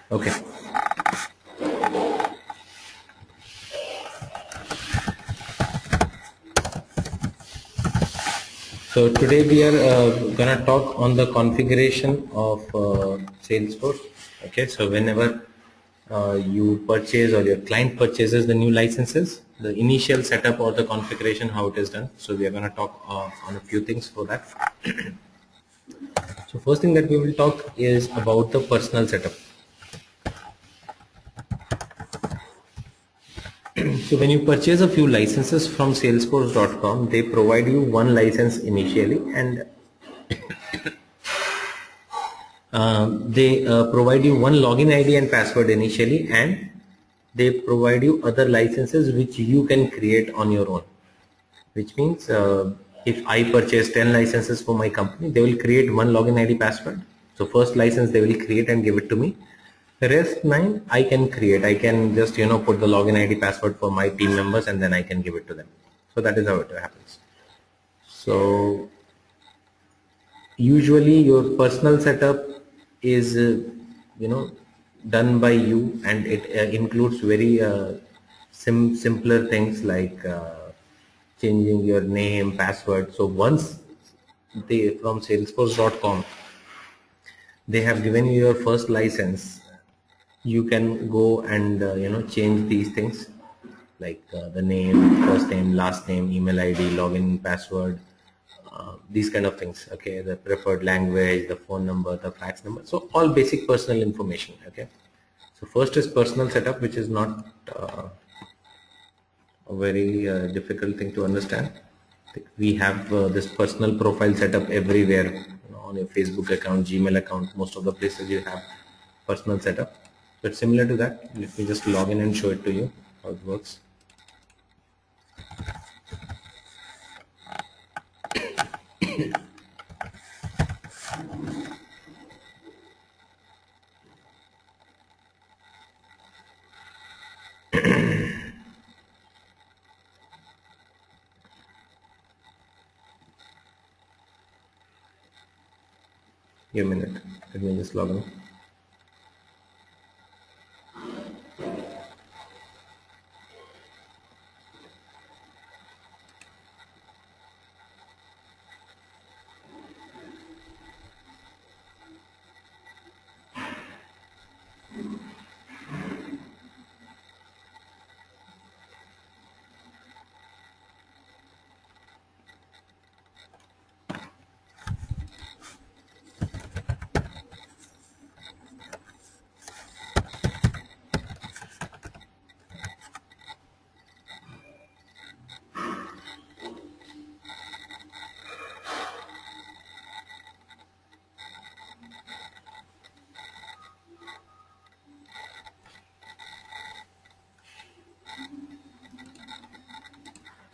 Okay. So today we are gonna talk on the configuration of Salesforce. Okay, so whenever you purchase or your client purchases the new licenses, the initial setup or the configuration, how it is done. So we are gonna talk on a few things for that. So first thing that we will talk is about the personal setup. So when you purchase a few licenses from Salesforce.com, they provide you one license initially, and they provide you one login ID and password initially, and they provide you other licenses which you can create on your own. Which means if I purchase 10 licenses for my company, they will create one login ID password. So first license they will create and give it to me. The rest 9 I can create. I can just put the login ID password for my team members and then I can give it to them. So that is how it happens. So usually your personal setup is done by you, and it includes very simpler things like changing your name, password. So once they from salesforce.com they have given you your first license, you can go and change these things like the name, first name, last name, email ID, login, password, these kind of things. Okay, the preferred language, the phone number, the fax number, so all basic personal information. Okay, so first is personal setup, which is not a very difficult thing to understand. We have this personal profile setup everywhere, on your Facebook account, Gmail account, most of the places you have personal setup. But similar to that, let me just log in and show it to you how it works. Give a minute, let me just log in.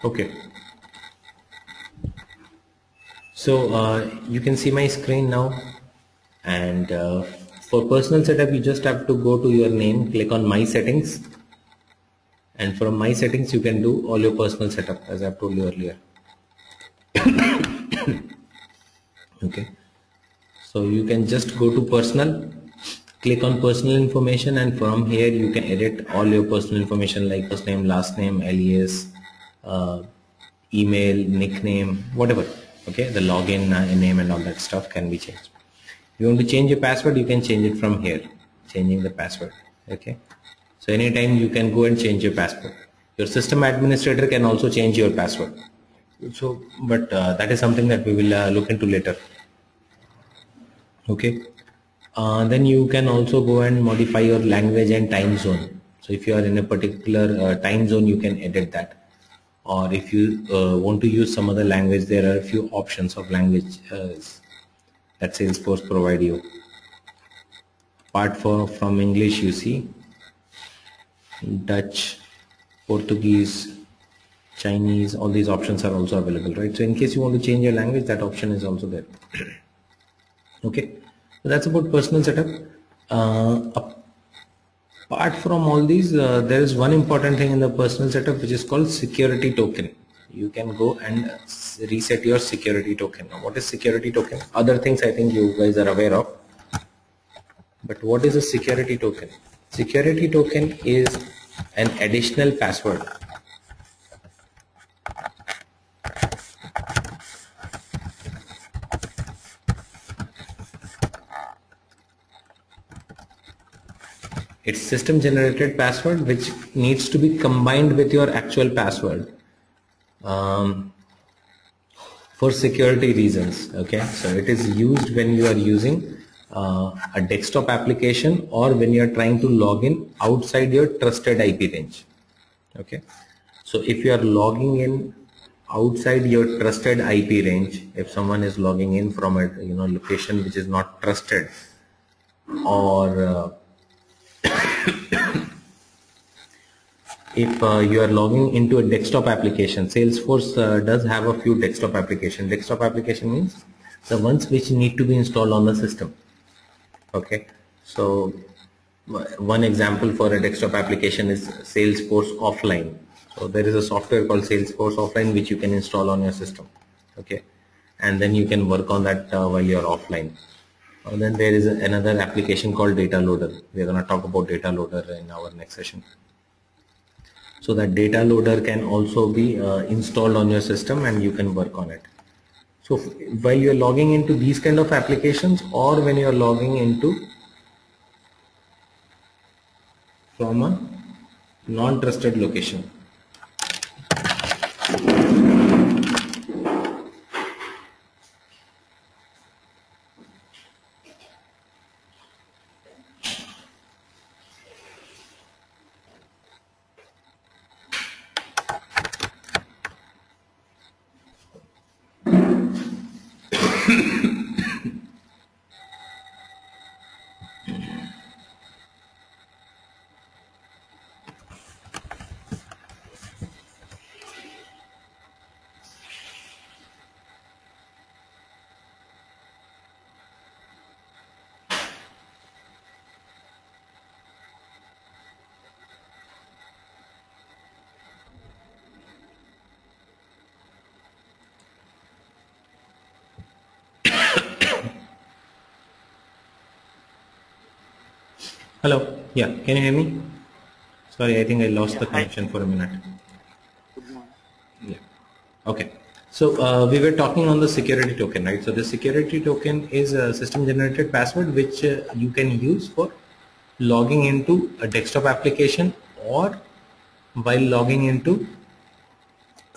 Okay, so you can see my screen now, and for personal setup you just have to go to your name, click on my settings, and from my settings you can do all your personal setup as I've told you earlier. Okay, so you can just go to personal, click on personal information, and from here you can edit all your personal information like first name, last name, alias, email, nickname, whatever. Okay, the login name and all that stuff can be changed. If you want to change your password, you can change it from here, changing the password. Okay, so anytime you can go and change your password. Your system administrator can also change your password. So but that is something that we will look into later. Okay, then you can also go and modify your language and time zone. So if you are in a particular time zone, you can edit that, or if you want to use some other language, there are a few options of language that Salesforce provide you. Apart from English, you see Dutch, Portuguese, Chinese, all these options are also available, right? So in case you want to change your language, that option is also there. Okay, so that's about personal setup. Apart from all these, there is one important thing in the personal setup which is called security token. You can go and reset your security token. Now, what is security token? Other things I think you guys are aware of. But what is a security token? Security token is an additional password. It's system generated password which needs to be combined with your actual password for security reasons. Okay, so it is used when you are using a desktop application or when you are trying to log in outside your trusted IP range. Okay, so if you are logging in outside your trusted IP range, if someone is logging in from a location which is not trusted, or if you are logging into a desktop application, Salesforce does have a few desktop application. Desktop application means the ones which need to be installed on the system. Okay, so one example for a desktop application is Salesforce Offline. So there is a software called Salesforce Offline which you can install on your system. Okay, and then you can work on that while you're offline. Then there is another application called Data Loader. We're going to talk about Data Loader in our next session. So that data loader can also be installed on your system and you can work on it. So while you're logging into these kind of applications, or when you're logging into from a non-trusted location, hello, yeah, can you hear me? Sorry, I think I lost the connection for a minute. Good morning. Yeah. Okay. So we were talking on the security token, right? So the security token is a system generated password which you can use for logging into a desktop application or while logging into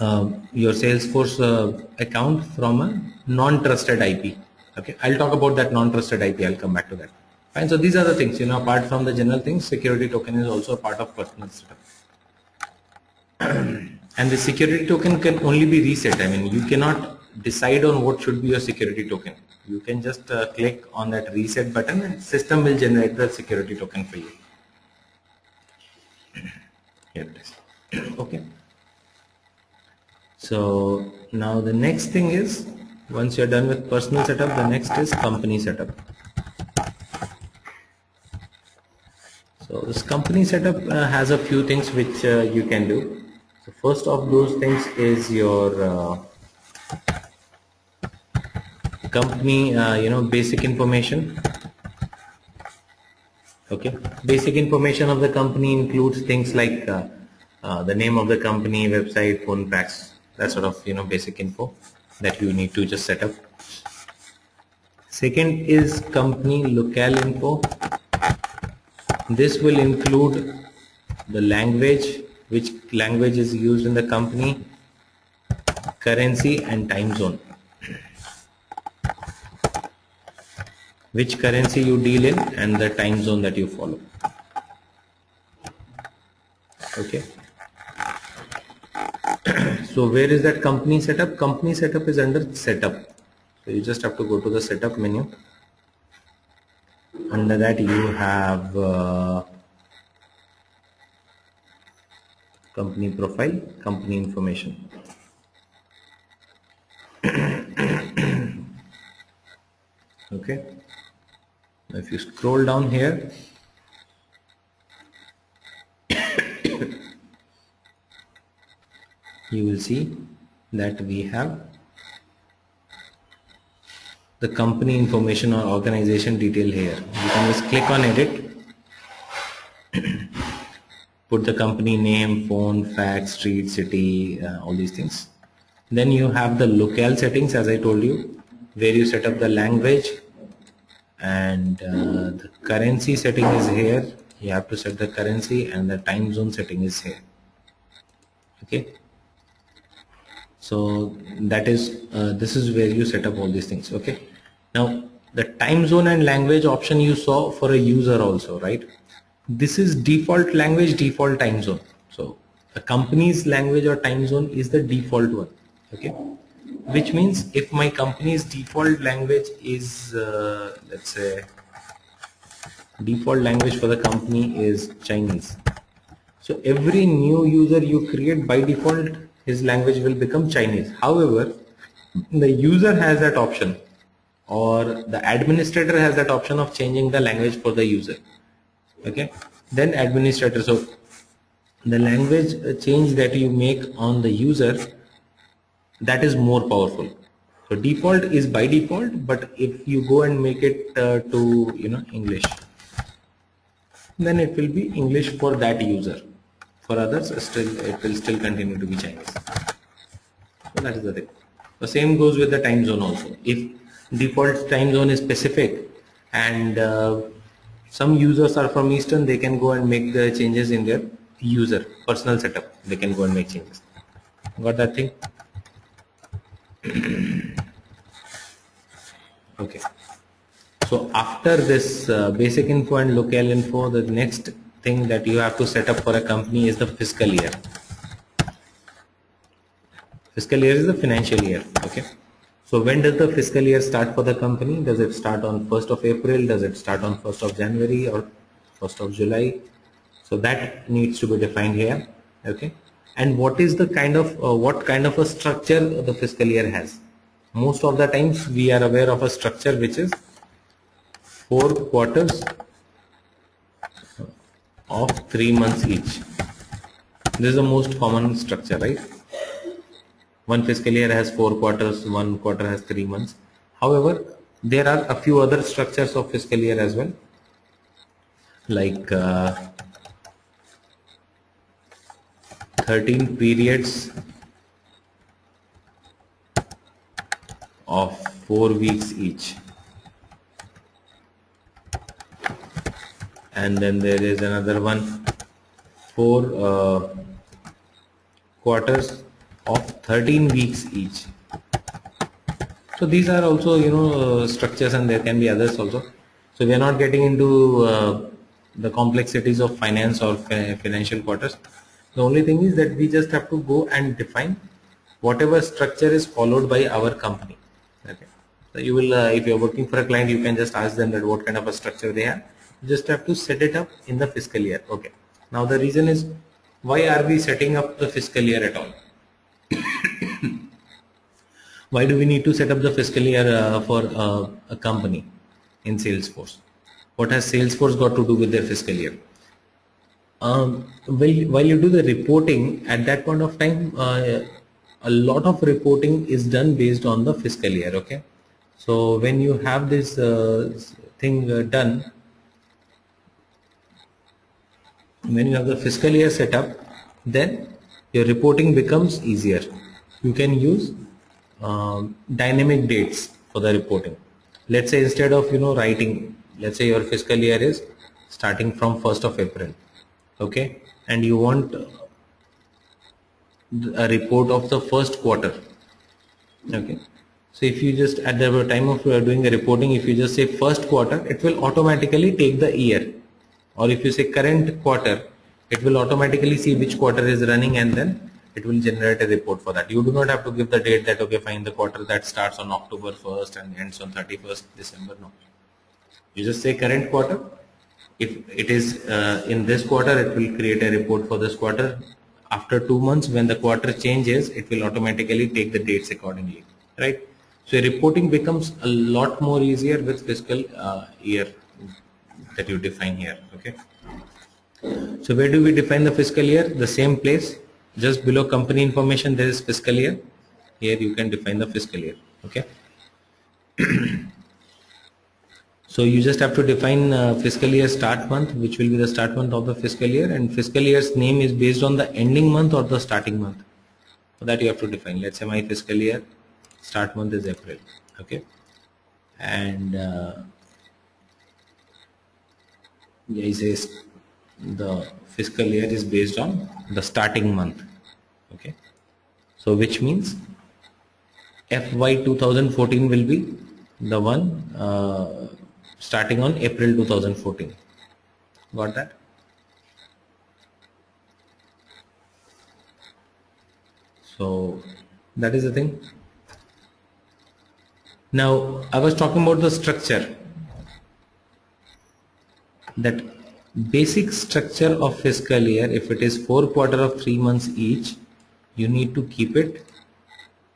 your Salesforce account from a non-trusted IP. Okay, I'll talk about that non-trusted IP. I'll come back to that. Fine. So these are the things, apart from the general things, security token is also a part of personal setup. And the security token can only be reset. I mean, you cannot decide on what should be your security token. You can just click on that reset button and system will generate the security token for you. Here it is. Okay. So now the next thing is, once you're done with personal setup, the next is company setup. So this company setup has a few things which you can do. So first of those things is your company, basic information. Okay, basic information of the company includes things like the name of the company, website, phone, fax, that sort of basic info that you need to just set up. Second is company locale info. This will include the language, which language is used in the company, currency and time zone, which currency you deal in and the time zone that you follow. Okay. So where is that company setup? Company setup is under setup. So you just have to go to the setup menu. Under that you have company profile, company information. Okay. Now if you scroll down here, you will see that we have the company information or organization detail here. You can just click on edit, put the company name, phone, fax, street, city, all these things. Then you have the locale settings, as I told you, where you set up the language, and the currency setting is here. You have to set the currency, and the time zone setting is here. Okay, so that is this is where you set up all these things. Okay, now the time zone and language option you saw for a user also, right? This is default language, default time zone. So a company's language or time zone is the default one. Okay, which means if my company's default language is let's say default language for the company is Chinese, so every new user you create, by default his language will become Chinese. However, the user has that option, or the administrator has that option of changing the language for the user. Okay, then administrator, so the language change that you make on the user, that is more powerful. So default is by default, but if you go and make it to English, then it will be English for that user. For others, still it will still continue to be Chinese. So that is the thing. The same goes with the time zone also. If default time zone is Pacific, and some users are from Eastern, they can go and make the changes in their user personal setup. They can go and make changes. Got that thing? Okay. So after this basic info and locale info, the next thing that you have to set up for a company is the fiscal year. Fiscal year is the financial year. Okay. So when does the fiscal year start for the company? Does it start on 1st of April? Does it start on 1st of January or 1st of July? So that needs to be defined here. Okay. And what is the kind of what kind of a structure the fiscal year has? Most of the times we are aware of a structure which is 4 quarters of 3 months each. This is the most common structure, right? One fiscal year has 4 quarters, 1 quarter has 3 months. However, there are a few other structures of fiscal year as well, like 13 periods of 4 weeks each. And then there is another one, 4 quarters of 13 weeks each. So these are also structures, and there can be others also. So we are not getting into the complexities of finance or financial quarters. The only thing is that we just have to go and define whatever structure is followed by our company. Okay. So you will, if you are working for a client, you can just ask them that what kind of a structure they have. You just have to set it up in the fiscal year. Okay. Now the reason is, why are we setting up the fiscal year at all? Why do we need to set up the fiscal year for a company in Salesforce? What has Salesforce got to do with their fiscal year? While you do the reporting, at that point of time, a lot of reporting is done based on the fiscal year. Okay, so when you have this thing done, when you have the fiscal year set up, then your reporting becomes easier. You can use dynamic dates for the reporting. Let's say instead of writing, let's say your fiscal year is starting from 1st of April. Okay, and you want a report of the first quarter. Okay, so if you just at the time of doing the reporting, if you just say first quarter, it will automatically take the year. Or if you say current quarter, it will automatically see which quarter is running, and then it will generate a report for that. You do not have to give the date that, okay, fine, the quarter that starts on October 1st and ends on 31st December. No, you just say current quarter. If it is in this quarter, it will create a report for this quarter. After 2 months, when the quarter changes, it will automatically take the dates accordingly, right? So reporting becomes a lot more easier with fiscal year that you define here. Okay, so where do we define the fiscal year? The same place, just below company information, there is fiscal year. Here you can define the fiscal year. Okay. So you just have to define fiscal year start month, which will be the start month of the fiscal year, and fiscal year's name is based on the ending month or the starting month. So that you have to define. Let's say my fiscal year start month is April, okay, and he says the fiscal year is based on the starting month, okay. So which means FY 2014 will be the one starting on April 2014. Got that? So that is the thing. Now I was talking about the structure. That basic structure of fiscal year, if it is 4 quarters of 3 months each, you need to keep it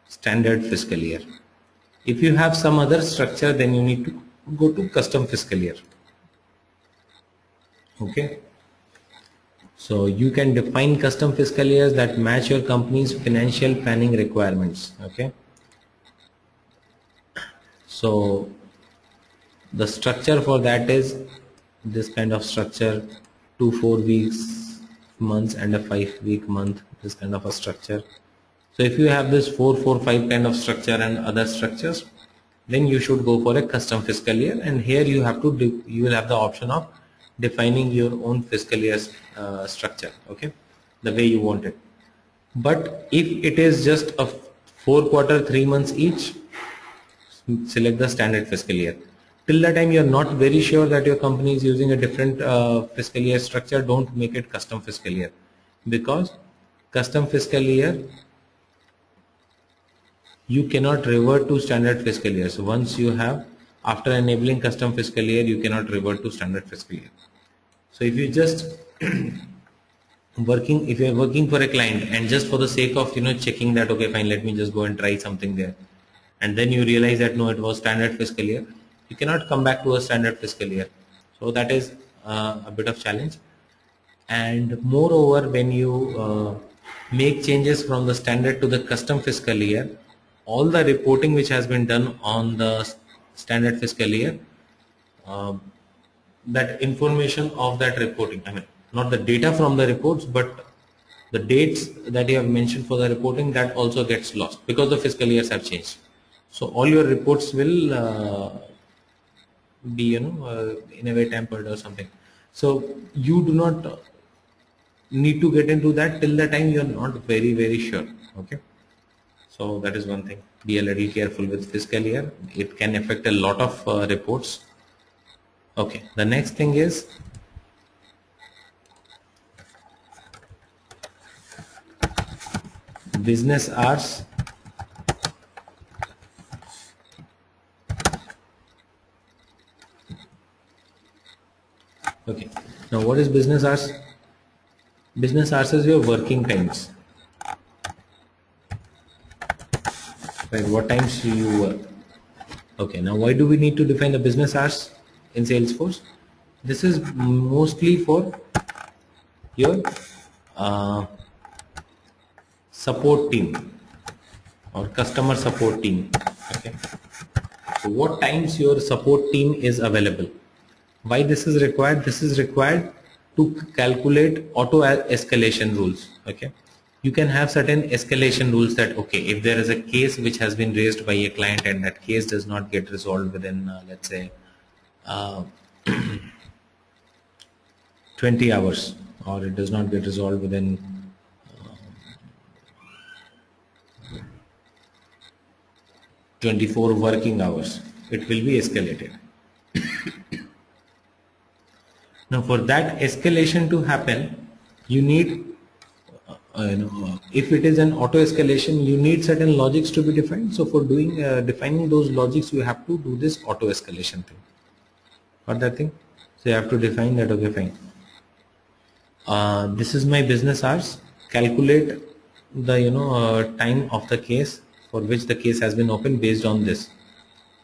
standard fiscal year. If you have some other structure, then you need to go to custom fiscal year. Okay. So you can define custom fiscal years that match your company's financial planning requirements. Okay. So the structure for that is this kind of structure, 2 4 weeks months and a 5 week month, this kind of a structure. So if you have this 4 4 5 kind of structure and other structures, then you should go for a custom fiscal year, and here you have to you will have the option of defining your own fiscal year structure, okay, the way you want it. But if it is just a 4 quarter 3 months each, select the standard fiscal year. Till the time you are not very sure that your company is using a different fiscal year structure, don't make it custom fiscal year, because custom fiscal year you cannot revert to standard fiscal year. So once you have, after enabling custom fiscal year, you cannot revert to standard fiscal year. So if you just if you are working for a client and just for the sake of checking that, okay fine, let me just go and try something there, and then you realize that no, it was standard fiscal year, you cannot come back to a standard fiscal year. So that is a bit of challenge. And moreover, when you make changes from the standard to the custom fiscal year, all the reporting which has been done on the standard fiscal year, that information of that reporting, I mean not the data from the reports, but the dates that you have mentioned for the reporting, that also gets lost because the fiscal years have changed. So all your reports will be in a way tampered or something. So you do not need to get into that till the time you are not very sure. Okay, so that is one thing. Be a little careful with fiscal year. It can affect a lot of reports. Okay, the next thing is business hours. Okay, now what is business hours? Business hours is your working times, right? What times do you work? Okay, now why do we need to define the business hours in Salesforce? This is mostly for your support team or customer support team. Okay, so what times your support team is available? Why this is required? This is required to calculate auto escalation rules. Okay, you can have certain escalation rules that, okay, if there is a case which has been raised by a client and that case does not get resolved within let's say 20 hours, or it does not get resolved within 24 working hours, it will be escalated. Now for that escalation to happen, you need if it is an auto escalation, you need certain logics to be defined. So for doing defining those logics, you have to do this auto escalation thing. Got that thing? So you have to define that. Okay, fine. This is my business hours. Calculate the time of the case for which the case has been opened based on this.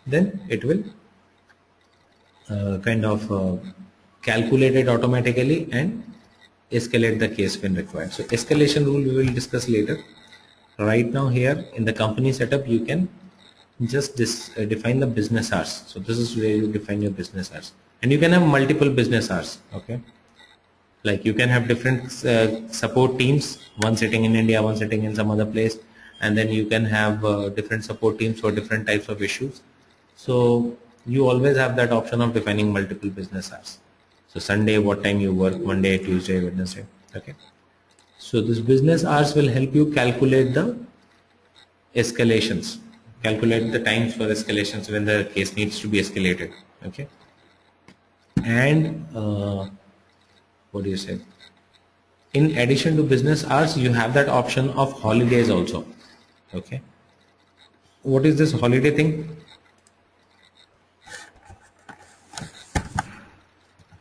Then it will kind of calculate it automatically and escalate the case when required. So escalation rule we will discuss later. Right now here in the company setup, you can just define the business hours. So this is where you define your business hours, and you can have multiple business hours. Okay, like you can have different support teams, one sitting in India, one sitting in some other place, and then you can have different support teams for different types of issues. So you always have that option of defining multiple business hours. So Sunday, what time you work, Monday, Tuesday, Wednesday. Okay, so this business hours will help you calculate the escalations, calculate the times for escalations when the case needs to be escalated. Okay, and what do you say, in addition to business hours you have that option of holidays also. Okay, what is this holiday thing?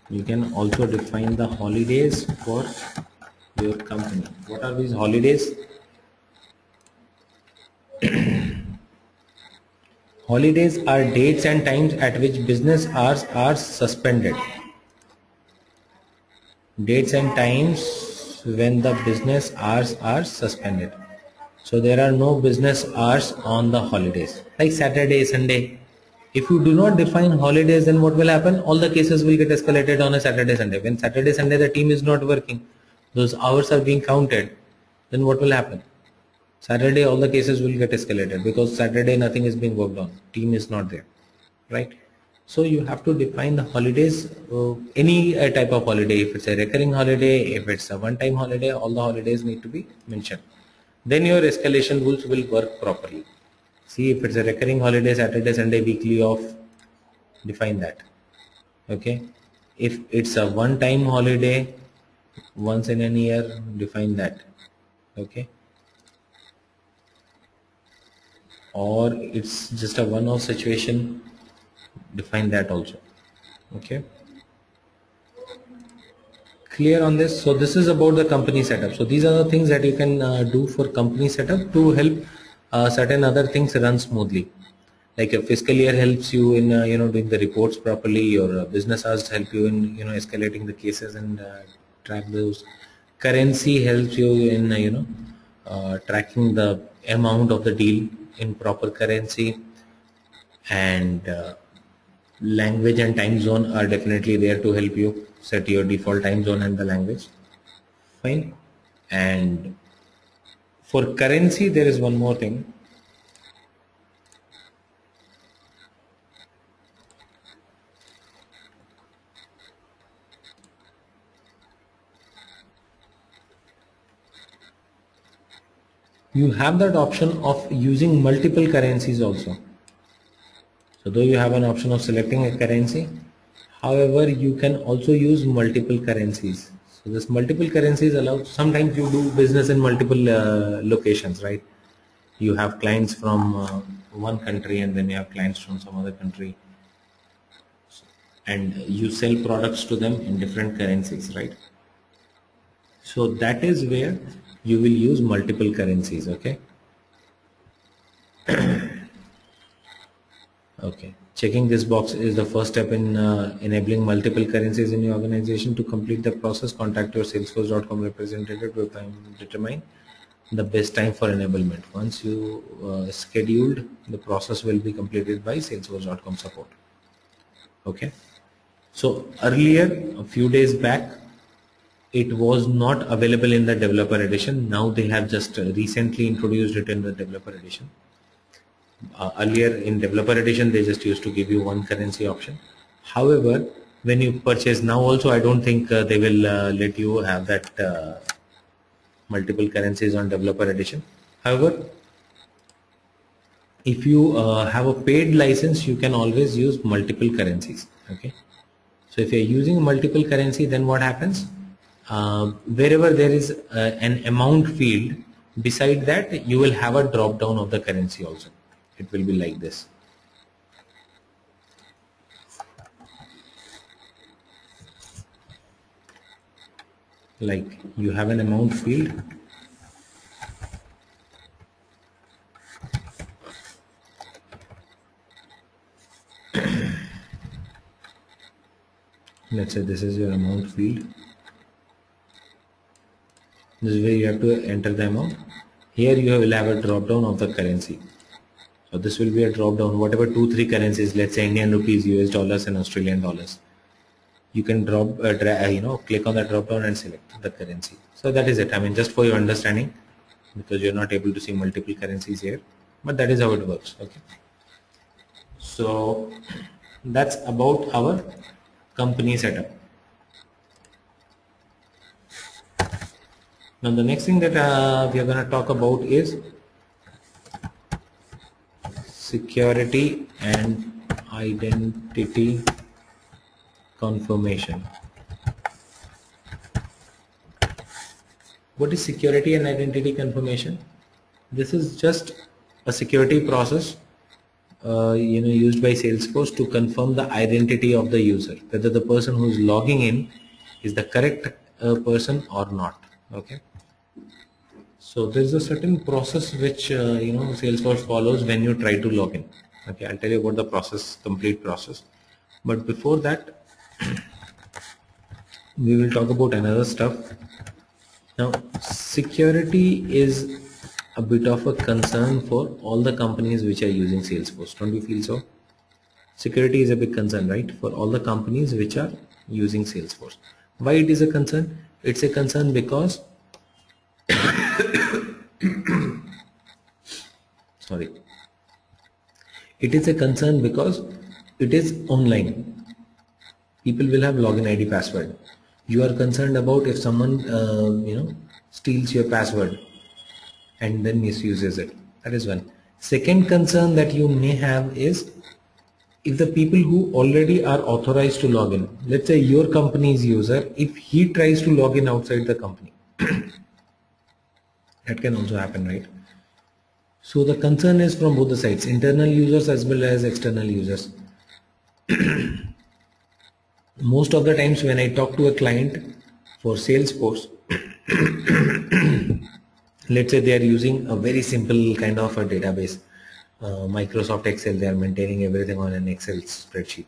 You can also define the holidays for your company. What are these holidays? Holidays are dates and times at which business hours are suspended. Dates and times when the business hours are suspended. So there are no business hours on the holidays, like Saturday, Sunday. If you do not define holidays, then what will happen? All the cases will get escalated on a Saturday, Sunday. When Saturday, Sunday the team is not working, those hours are being counted, then what will happen? Saturday all the cases will get escalated because Saturday nothing is being worked on, team is not there, right? So you have to define the holidays, any type of holiday. If it's a recurring holiday, if it's a one-time holiday, all the holidays need to be mentioned. Then your escalation rules will work properly. See, if it's a recurring holiday, Saturday, Sunday, weekly off, define that. Okay, if it's a one-time holiday, once in a year, define that. Okay, or it's just a one-off situation, define that also. Okay, clear on this? So this is about the company setup. So these are the things that you can do for company setup to help certain other things run smoothly. Like a fiscal year helps you in doing the reports properly. Your business hours help you in escalating the cases and track those. Currency helps you in tracking the amount of the deal in proper currency, and language and time zone are definitely there to help you set your default time zone and the language. Fine. And for currency there is one more thing. You have that option of using multiple currencies also. So though you have an option of selecting a currency, however you can also use multiple currencies. So this multiple currencies allows, sometimes you do business in multiple locations, right? You have clients from one country and then you have clients from some other country, and you sell products to them in different currencies, right? So that is where you will use multiple currencies. Okay. Okay. Checking this box is the first step in enabling multiple currencies in your organization. To complete the process, contact your salesforce.com representative to determine the best time for enablement. Once you scheduled, the process will be completed by salesforce.com support. Okay. So earlier, a few days back, it was not available in the developer edition. Now they have just recently introduced it in the developer edition. Earlier in developer edition they just used to give you one currency option. However, when you purchase now also, I don't think they will let you have that multiple currencies on developer edition. However, if you have a paid license, you can always use multiple currencies. Okay, so if you're using multiple currency, then what happens, wherever there is an amount field, beside that you will have a drop down of the currency also. It will be like this. Like you have an amount field, let's say this is your amount field. This is where you have to enter the amount. Here you will have a drop down of the currency. So this will be a drop down, whatever 2-3 currencies, let's say Indian rupees, US dollars and Australian dollars. You can click on the drop down and select the currency. So that is it. I mean, just for your understanding, because you're not able to see multiple currencies here, but that is how it works. Okay. So that's about our company setup. Now the next thing that we are going to talk about is security and identity confirmation. What is security and identity confirmation? This is just a security process used by Salesforce to confirm the identity of the user, whether the person who is logging in is the correct person or not. Okay. So there is a certain process which Salesforce follows when you try to log in. Okay, I'll tell you about the process, complete process. But before that, we will talk about another stuff. Now, security is a bit of a concern for all the companies which are using Salesforce. Don't you feel so? Security is a big concern, right? For all the companies which are using Salesforce. Why it is a concern? It's a concern because sorry, it is a concern because it is online. People will have login ID password. You are concerned about if someone steals your password and then misuses it. That is one. Second concern that you may have is if the people who already are authorized to log in, let's say your company's user, if he tries to log in outside the company, that can also happen, right? So the concern is from both the sides, internal users as well as external users. Most of the times when I talk to a client for Salesforce, let's say they are using a very simple kind of a database, Microsoft Excel, they are maintaining everything on an Excel spreadsheet.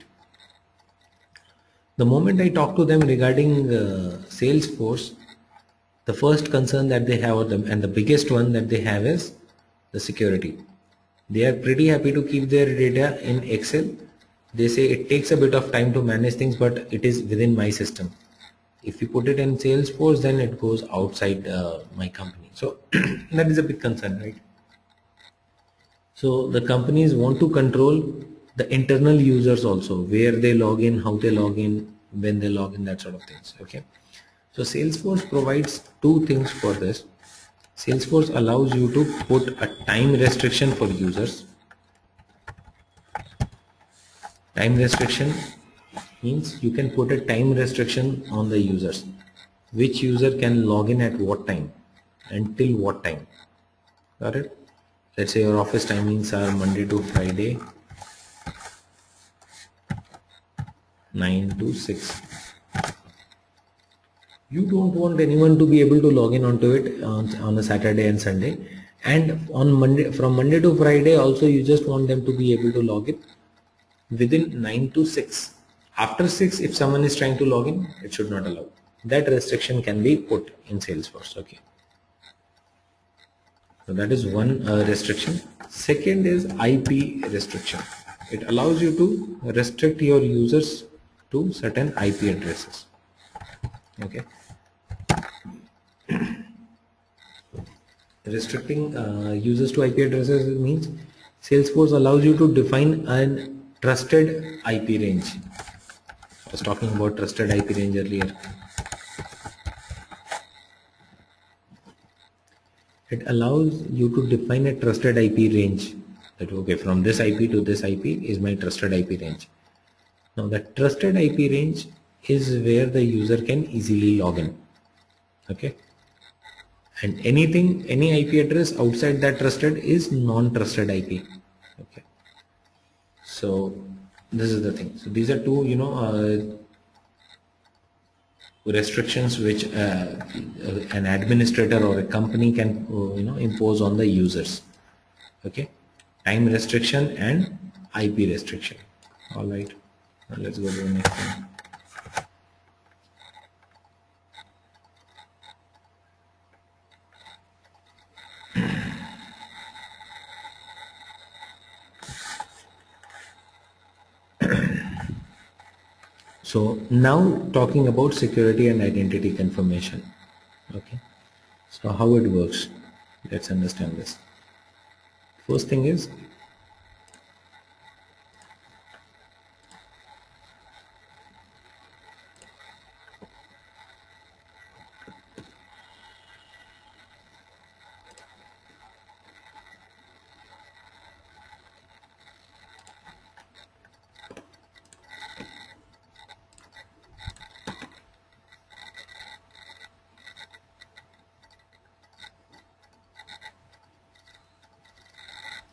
The moment I talk to them regarding Salesforce, the first concern that they have and the biggest one that they have is the security. They are pretty happy to keep their data in Excel. They say it takes a bit of time to manage things, but it is within my system. If you put it in Salesforce, then it goes outside my company. So that is a big concern, right? So the companies want to control the internal users also, where they log in, how they log in, when they log in, that sort of things. Okay. So Salesforce provides two things for this. Salesforce allows you to put a time restriction for users. Time restriction means you can put a time restriction on the users. Which user can log in at what time, until what time. Got it? Let's say your office timings are Monday to Friday, 9 to 6. You don't want anyone to be able to log in onto it on a Saturday and Sunday, and on Monday, from Monday to Friday also you just want them to be able to log in within 9 to 6. After 6, if someone is trying to log in, it should not allow. That restriction can be put in Salesforce. Okay. So that is one restriction. Second is IP restriction. It allows you to restrict your users to certain IP addresses. Okay. Restricting users to IP addresses means Salesforce allows you to define a trusted IP range. I was talking about trusted IP range earlier. It allows you to define a trusted IP range. That okay, from this IP to this IP is my trusted IP range. Now that trusted IP range is where the user can easily log in. Okay. And anything, any IP address outside that trusted is non-trusted IP. Okay. So this is the thing. So these are two, restrictions which an administrator or a company can impose on the users. Okay, time restriction and IP restriction. All right, now let's go to the next one. So now talking about security and identity confirmation. Okay, so how it works, let's understand this. First thing is,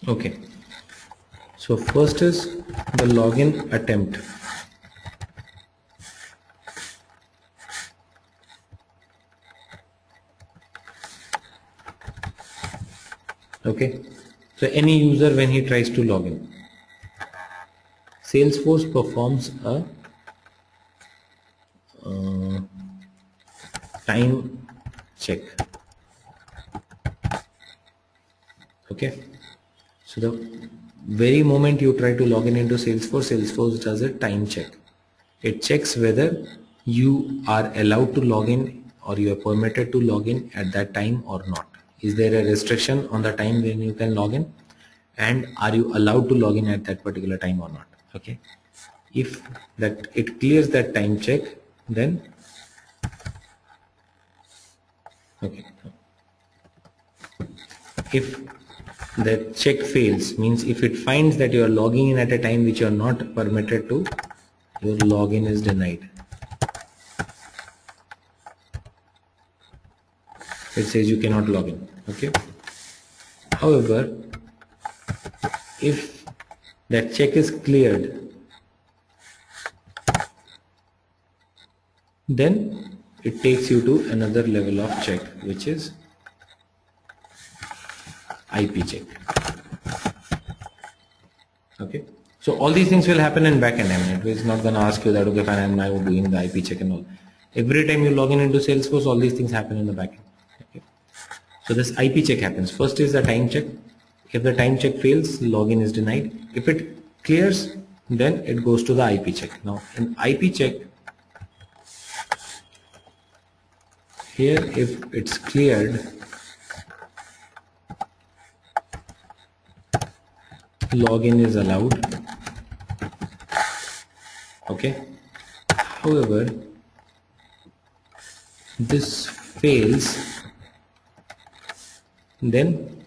okay, so first is the login attempt. Okay, so any user when he tries to log in, Salesforce performs a time check. Okay, so the very moment you try to log in into Salesforce, Salesforce does a time check. It checks whether you are allowed to log in or you are permitted to log in at that time or not. Is there a restriction on the time when you can log in, and are you allowed to log in at that particular time or not? Okay, if that it clears that time check, then okay, if the check fails, means if it finds that you are logging in at a time which you are not permitted to, your login is denied. It says you cannot log in. Okay, however, if that check is cleared, then it takes you to another level of check, which is IP check. Okay, so all these things will happen in backend. I mean, it is not going to ask you that, okay, fine, I'm now doing the IP check and all. Every time you log in into Salesforce, all these things happen in the backend. Okay, so this IP check happens. First is the time check. If the time check fails, login is denied. If it clears, then it goes to the IP check. Now in IP check, here if it's cleared, login is allowed. Okay, however, this fails, then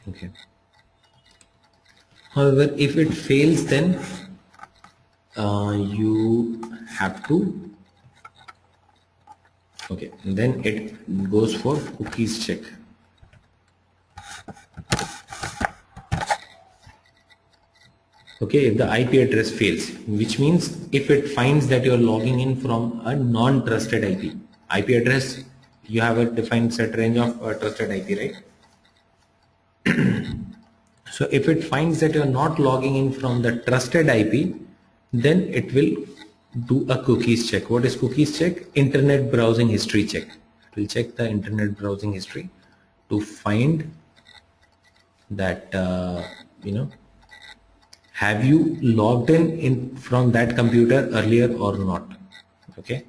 okay, however, if it fails, then you have to, okay, then it goes for cookies check. Okay, if the IP address fails, which means if it finds that you're logging in from a non-trusted IP address, you have a defined set range of trusted IP, right? So if it finds that you're not logging in from the trusted IP, then it will do a cookies check. What is cookies check? Internet browsing history check. It will check the internet browsing history to find that have you logged in from that computer earlier or not. Okay,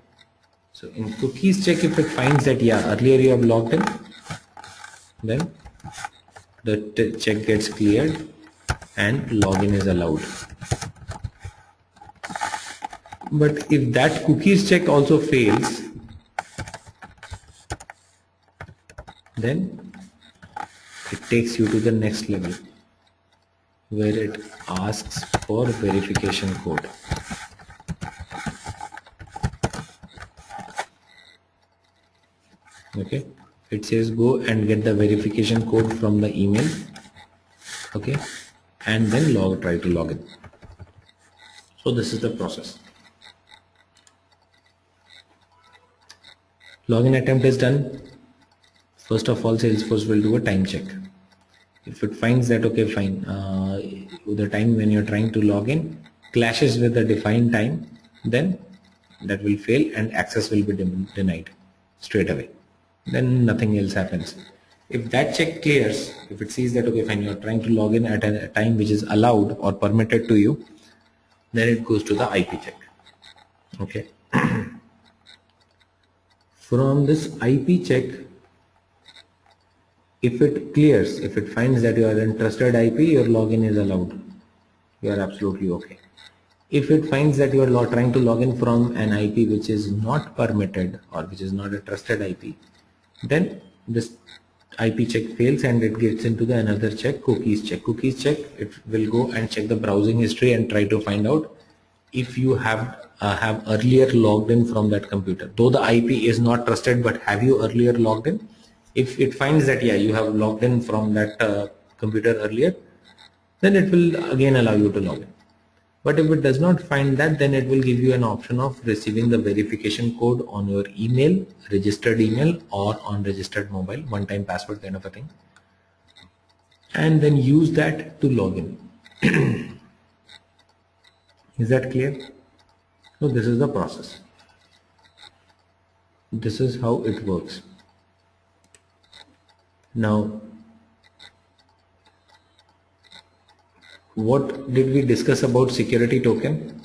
so in cookies check, if it finds that yeah, earlier you have logged in, then the check gets cleared and login is allowed. But if that cookies check also fails, then it takes you to the next level where it asks for verification code. Okay, it says go and get the verification code from the email. Okay, and then try to log in. So this is the process. Login attempt is done. First of all, Salesforce will do a time check. If it finds that okay, fine, the time when you're trying to log in clashes with the defined time, then that will fail and access will be denied. straight away. Then nothing else happens. If that check clears, if it sees that okay fine, you're trying to log in at a time which is allowed or permitted to you, then it goes to the IP check. Okay. From this IP check, if it clears, if it finds that you are in trusted IP, your login is allowed. You are absolutely okay. If it finds that you are trying to log in from an IP which is not permitted or which is not a trusted IP, then this IP check fails and it gets into the another check, cookies check. Cookies check, it will go and check the browsing history and try to find out if you have earlier logged in from that computer. Though the IP is not trusted, but have you earlier logged in? If it finds that yeah, you have logged in from that computer earlier, then it will again allow you to log in. But if it does not find that, then it will give you an option of receiving the verification code on your email, registered email, or on registered mobile, one-time password kind of a thing, and then use that to log in. Is that clear? So this is the process. This is how it works. Now, what did we discuss about security token?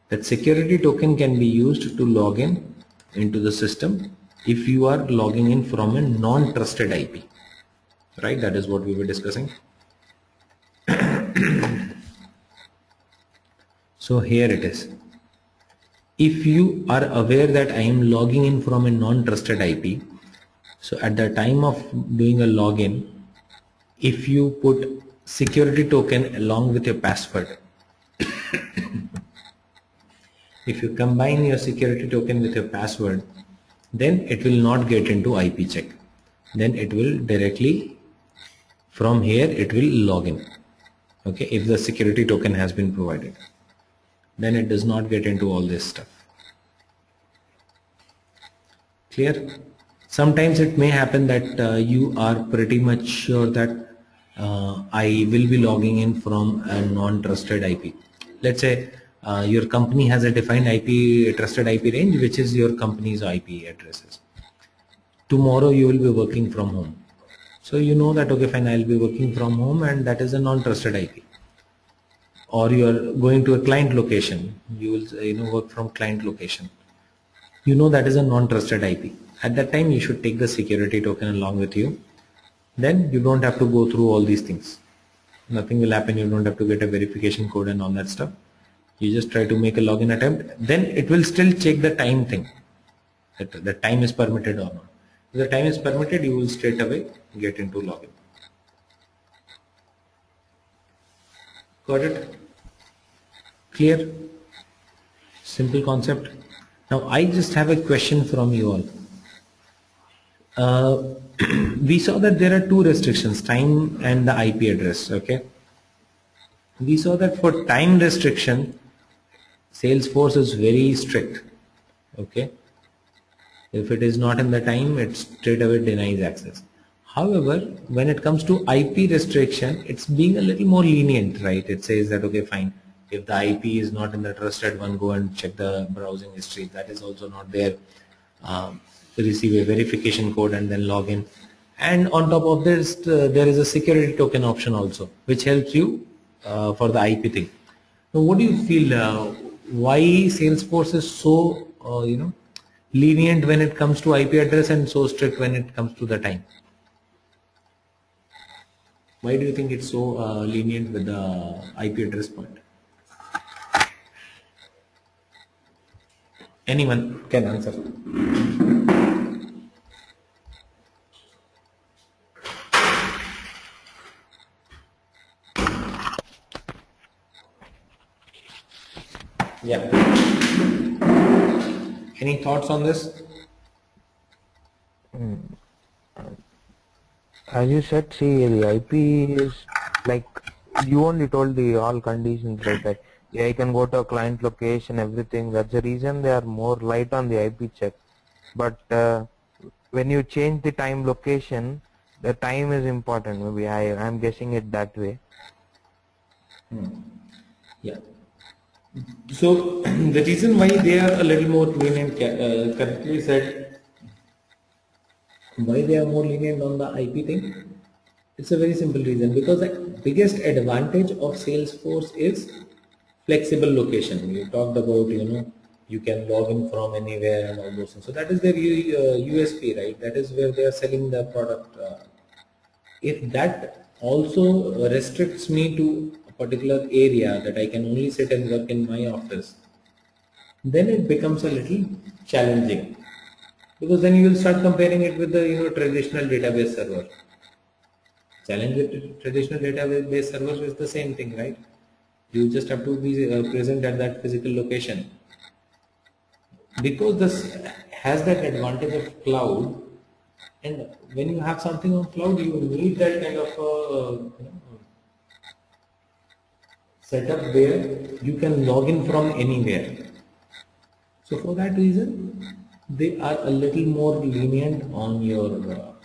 That security token can be used to log in into the system if you are logging in from a non-trusted IP, right? That is what we were discussing. So here it is. If you are aware that I am logging in from a non-trusted IP, so at the time of doing a login, if you put security token along with your password, if you combine your security token with your password, then it will not get into IP check. Then it will directly from here it will log in. Okay, if the security token has been provided, then it does not get into all this stuff. Clear? Sometimes it may happen that you are pretty much sure that I will be logging in from a non-trusted IP. Let's say your company has a defined IP, trusted IP range, which is your company's IP addresses. Tomorrow you will be working from home. So you know that okay fine, I will be working from home and that is a non-trusted IP. Or you are going to a client location, you will work from client location. You know that is a non-trusted IP. At that time you should take the security token along with you. Then you don't have to go through all these things. Nothing will happen. You don't have to get a verification code and all that stuff. You just try to make a login attempt. Then it will still check the time thing, that the time is permitted or not. If the time is permitted, you will straight away get into login. Got it? Clear? Simple concept. Now I just have a question from you all. We saw that there are two restrictions, time and the IP address. Okay, we saw that for time restriction, Salesforce is very strict. Okay, if it is not in the time, it straight away denies access. However, when it comes to IP restriction, it's being a little more lenient, right? It says that okay fine, if the IP is not in the trusted one, go and check the browsing history. That is also not there. Receive a verification code and then log in. And on top of this, there is a security token option also, which helps you for the IP thing. Now, what do you feel? Why Salesforce is so lenient when it comes to IP address and so strict when it comes to the time? Why do you think it's so lenient with the IP address point? Anyone can answer. Yeah. Any thoughts on this? As you said, see, the IP is like you only told the all conditions, right? Like, yeah, you can go to a client location, everything. That's the reason they are more light on the IP check. But when you change the time location, the time is important. Maybe I'm guessing it that way. Yeah. So the reason why they are a little more lenient, correctly said, Why they are more lenient on the IP thing? It's a very simple reason, because the biggest advantage of Salesforce is flexible location. You talked about, you can log in from anywhere and all those things. So that is their USP, right? That is where they are selling the product. If that also restricts me to a particular area that I can only sit and work in my office, then it becomes a little challenging, because then you will start comparing it with the traditional database server. Challenge with traditional database servers is the same thing, right? You just have to be present at that physical location. Because this has that advantage of cloud, and when you have something on cloud, you need that kind of setup where you can log in from anywhere. So for that reason, they are a little more lenient on your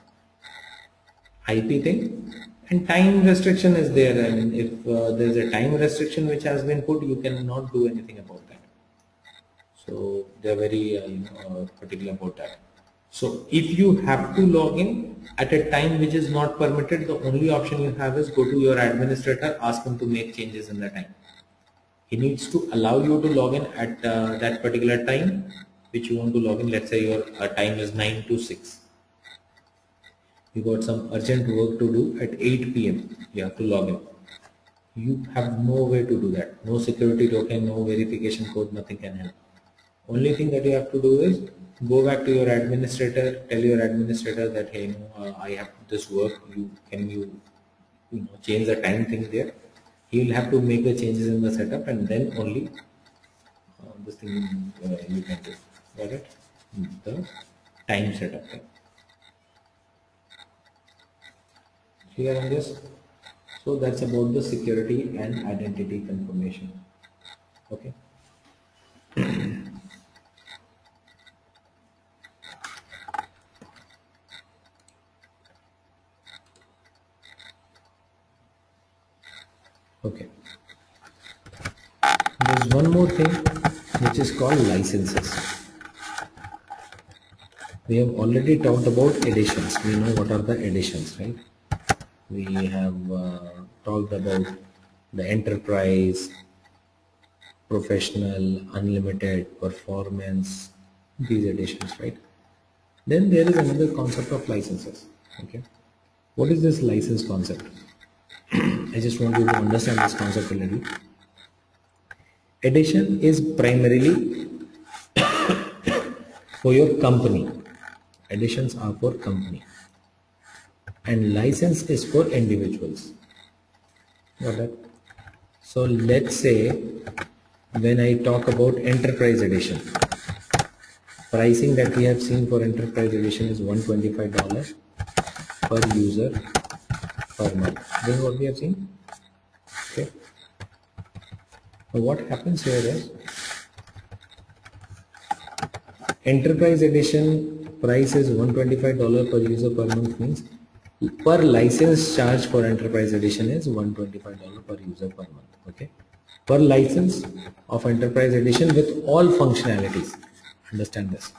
IP thing, and time restriction is there. I mean, if there's a time restriction which has been put, you cannot do anything about that. So they're very particular about that. So if you have to log in at a time which is not permitted, the only option you have is go to your administrator, ask him to make changes in the time. He needs to allow you to log in at that particular time which you want to log in. Let's say your time is 9 to 6. You got some urgent work to do at 8 p.m. You have to log in. You have no way to do that. No security token, no verification code, nothing can help. Only thing that you have to do is go back to your administrator, tell your administrator that, hey, I have this work. You change the time thing there. He will have to make the changes in the setup, and then only this thing you can do. Got it? The time setup. Clear on this? So that's about the security and identity confirmation. Okay. Okay. There's one more thing which is called licenses. We have already talked about editions. We know what are the editions, right? We have talked about the enterprise, professional, unlimited, performance, these editions, right? Then there is another concept of licenses. Okay. What is this license concept? I just want you to understand this concept a little. Edition is primarily for your company. Editions are for company. And license is for individuals. Got that? So let's say when I talk about enterprise edition, pricing that we have seen for enterprise edition is $125 per user per month. This is what we have seen. Okay. Now what happens here is enterprise edition price is $125 per user per month, means per license charge for enterprise edition is $125 per user per month. Okay, per license of enterprise edition with all functionalities. Understand this.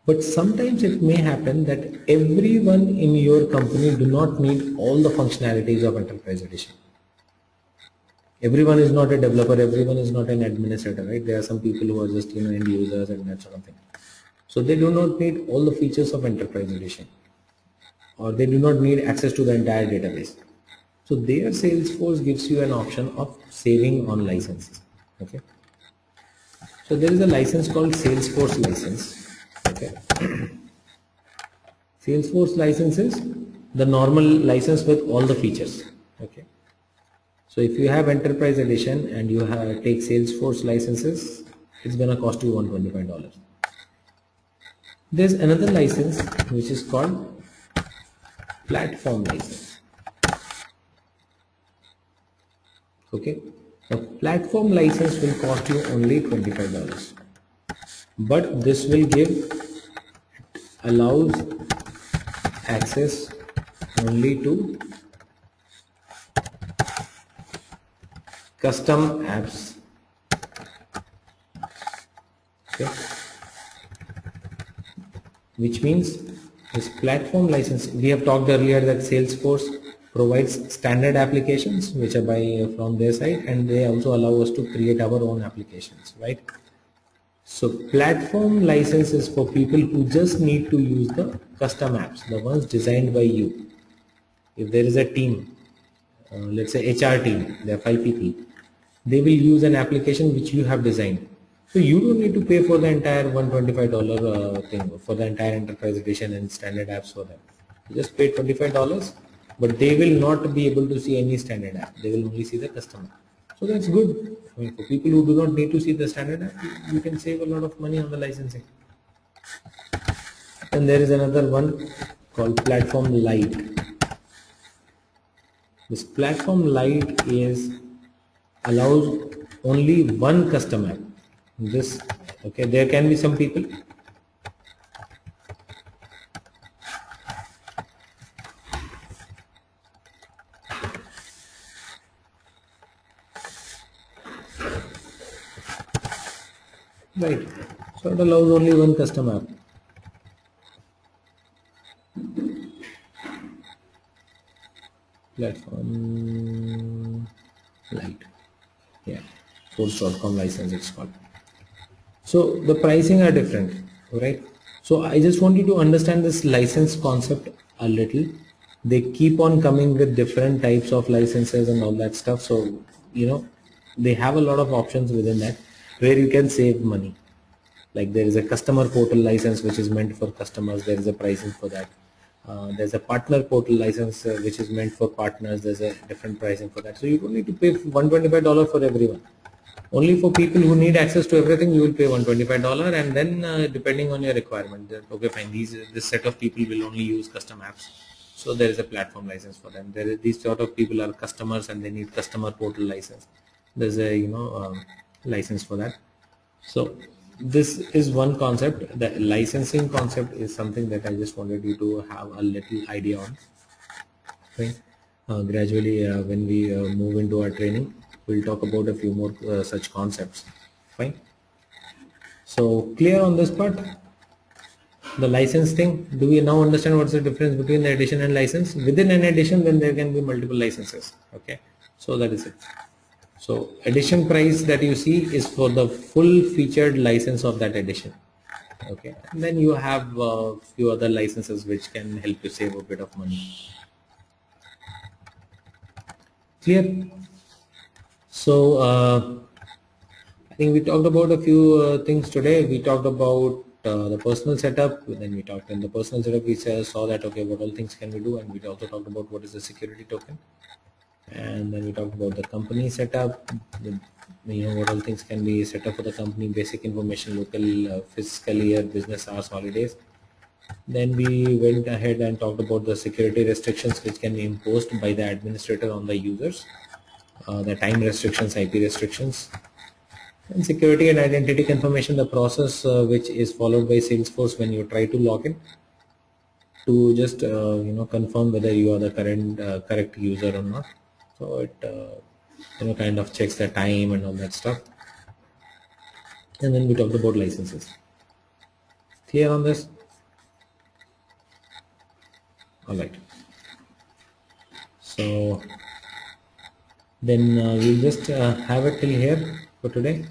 But sometimes it may happen that everyone in your company do not need all the functionalities of enterprise edition. Everyone is not a developer, everyone is not an administrator, right? There are some people who are just end users and that sort of thing. So they do not need all the features of enterprise edition, or they do not need access to the entire database. So there Salesforce gives you an option of saving on licenses. Okay. So there is a license called Salesforce license. Okay. Salesforce license is the normal license with all the features. Okay. So if you have enterprise edition and you take Salesforce licenses, it's going to cost you $125. There's another license which is called platform license. Okay. Now platform license will cost you only $25. But this will allows access only to custom apps. Okay. Which means This platform license, we have talked earlier that Salesforce provides standard applications which are by from their side, and they also allow us to create our own applications, right? So platform license is for people who just need to use the custom apps, the ones designed by you. If there is a team, let's say HR team, there are 5 people, they will use an application which you have designed. So you don't need to pay for the entire $125 thing, for the entire enterprise edition and standard apps for them. You just pay $25, but they will not be able to see any standard app. They will only see the custom app. So that's good. I mean, for people who do not need to see the standard app, you can save a lot of money on the licensing. And there is another one called Platform Lite. This Platform Lite is allows only one custom app. This, okay, there can be some people right, so it allows only one custom app. Platform Lite, yeah, force.com license it's called. So the pricing are different, right? So I just want you to understand this license concept a little. They keep on coming with different types of licenses and all that stuff. So, you know, they have a lot of options within that where you can save money. Like there is a customer portal license which is meant for customers. There is a pricing for that. There's a partner portal license which is meant for partners. There's a different pricing for that. So you don't need to pay $125 for everyone. Only for people who need access to everything, you will pay $125, and then depending on your requirement, okay, fine. This set of people will only use custom apps, so there is a platform license for them. These sort of people are customers and they need customer portal license. There's a license for that. So this is one concept. The licensing concept is something that I just wanted you to have a little idea on. Right? Gradually, when we move into our training, we'll talk about a few more such concepts. Fine. So clear on this part? The license thing. Do we now understand what's the difference between the edition and license? Within an edition, then there can be multiple licenses. Okay. So that is it. So edition price that you see is for the full featured license of that edition. Okay. And then you have a few other licenses which can help you save a bit of money. Clear? So I think we talked about a few things today. We talked about the personal setup. Then we talked in the personal setup. We saw that okay, what all things can we do, and we also talked about what is the security token. And then we talked about the company setup. What all things can be set up for the company: basic information, local fiscal year, business hours, holidays. Then we went ahead and talked about the security restrictions which can be imposed by the administrator on the users, the time restrictions, IP restrictions, and security and identity confirmation, the process which is followed by Salesforce when you try to log in to just confirm whether you are the correct user or not. So it kind of checks the time and all that stuff. And then we talked about licenses. Clear on this? All right. So then we'll just have it till here for today.